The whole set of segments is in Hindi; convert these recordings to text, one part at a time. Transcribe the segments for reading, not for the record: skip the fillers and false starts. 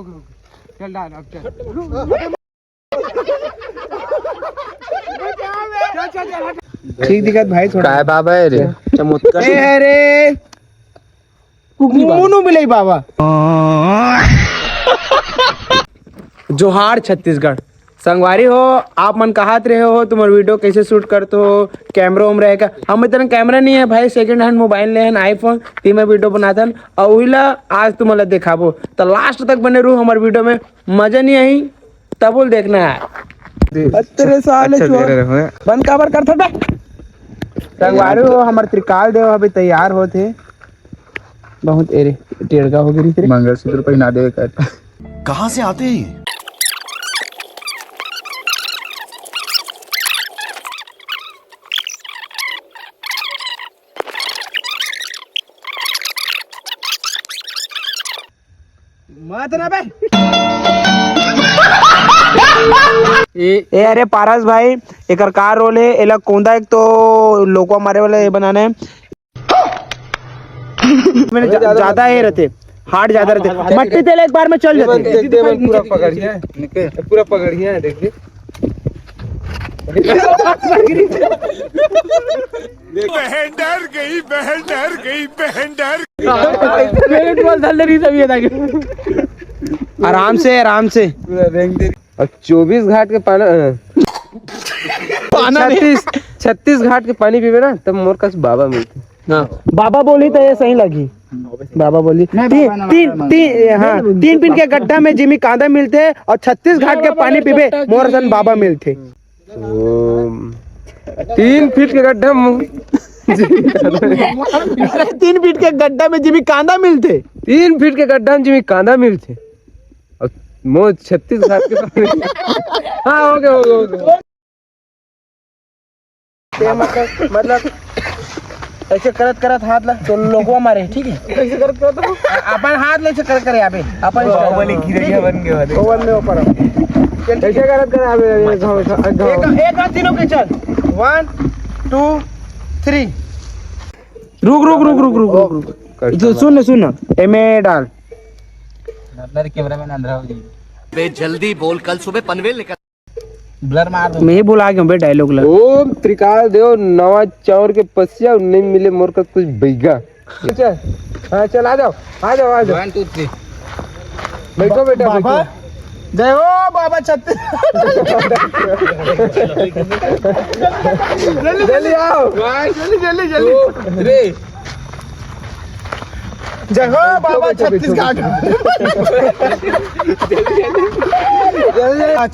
चल डाल अब चल। ठीक दिखत भाई थोड़ा। काय बाबा है रे चमत्कार ए रे कुकनू मिले बाबा। जोहार छत्तीसगढ़। संगवारी हो आप मन कहात रहे हो तुम्हारे वीडियो कैसे शूट करते हो, कैमरा उम रहेगा। हम इतना कैमरा नहीं है भाई, सेकंड हैंड मोबाइल ले हैं आईफोन ती में वीडियो बनाथन और उहिला आज तुम्हारा दिखाबो तो लास्ट तक बने रहू हमारे वीडियो में। मजा नहीं आई तब बोल देखना है तेरे साले बंद काबर करता था। संगवारी हो हमारे त्रिकाल देव अभी तैयार होते बहुत एरे टेढ़गा हो गई मंगलसूत्र पहना दे कर। कहाँ से आते हैं ये? मत ना बे। ए अरे पारस भाई एक कार रोल है एला कोंदा एक तो लोको मारे वाला ये बनाना है। मैंने ज्यादा ये रहते हार्ड ज्यादा रहते मट्टी तेल एक बार में चल जाते। पूरा पकड़िए पूरा पकड़िए देखिए बहन डर गई बहन डर गई बहन डर। आराम से आराम से। और 24 घाट के पाना 36 घाट के पानी पीवे ना तब मोर कस बाबा मिलते। हाँ बाबा बोली तो ये सही लगी। बाबा बोली तीन फीट के गड्ढा में जिमी कांदा मिलते और 36 घाट के पानी पीवे मोर सन बाबा मिलते। 3 फीट के गड्ढा 3 फीट के गड्ढा में जिमी कांदा मिलते। 3 फीट के गड्ढा में जिमी कांदा मिलते और मोर 36 घाट के पानी। हाँ हो गया मतलब ऐसे करत करत हाथ ला तो लोगो मारे ठीक है। ऐसे करत करत अपन हाथ ले ऐसे कर करे आबे अपन बाहुबली गिरगिया बन गए वाले ओवन में ऊपर ऐसे करत कर आबे एक हाथ तीनों के चल 1 2 3 रुक रुक रुक रुक रुक रुक जो सुन एमे डाल अंदर कैमरामैन अंदर हो जी बे जल्दी बोल कल सुबह पनवेल निकल। ब्लर मार दो। मैं ही भुला गया बे डायलॉग ला। ओम त्रिकाल देव नवा चावर के पसिया नहीं मिले मोर का कुछ बैगा। चल हाँ चल आ जाओ 1 2 3 बैठो बेटा बाबा जय हो बाबा छत्तीस। जल्दी आओ जल्दी जय हो बाबा छत्तीस घाट।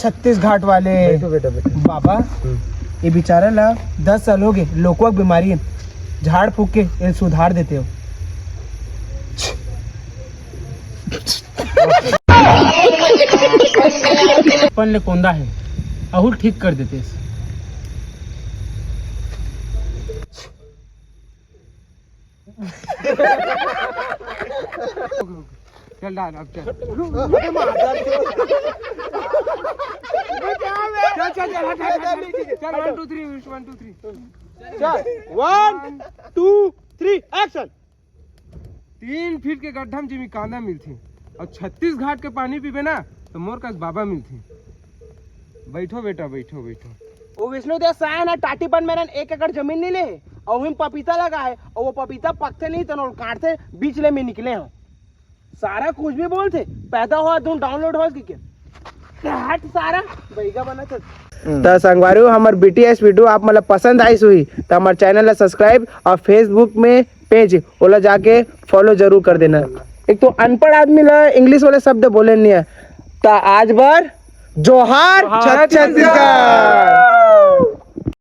छत्तीस घाट वाले बाबा ये बेचारा ला 10 साल हो गए लोकवक बीमारी है झाड़ फूक के ये सुधार देते हो। अपन ले कोंदा है अहुल ठीक कर देते इसे। चल डाल अब चल। चल 1 2 3 1 2 3 एक्शन। 3 फीट के गड्ढा में जिमी कांदा मिलती और 36 घाट के पानी पीबे ना तो मोर का बाबा मिलती। बैठो बेटा बैठो वो विष्णु देव साया ना टाटीपन में 1 एकड़ जमीन नहीं ले और वहीं पपीता लगा है और वो पपीता पकते नहीं तो काटते बीच ले में निकले हो सारा कुछ भी बोलते पैदा हुआ तुम डाउनलोड हो कि सारा बैगा बना तो संगवारी हमार BTS वीडियो आप मतलब पसंद आई हुई तो हमारे चैनल सब्सक्राइब और फेसबुक में पेज ओला जाके फॉलो जरूर कर देना। एक तो अनपढ़ आदमी ला इंग्लिश वाले शब्द बोले नहीं है तो आज बार जोहार छत्तीसगढ़।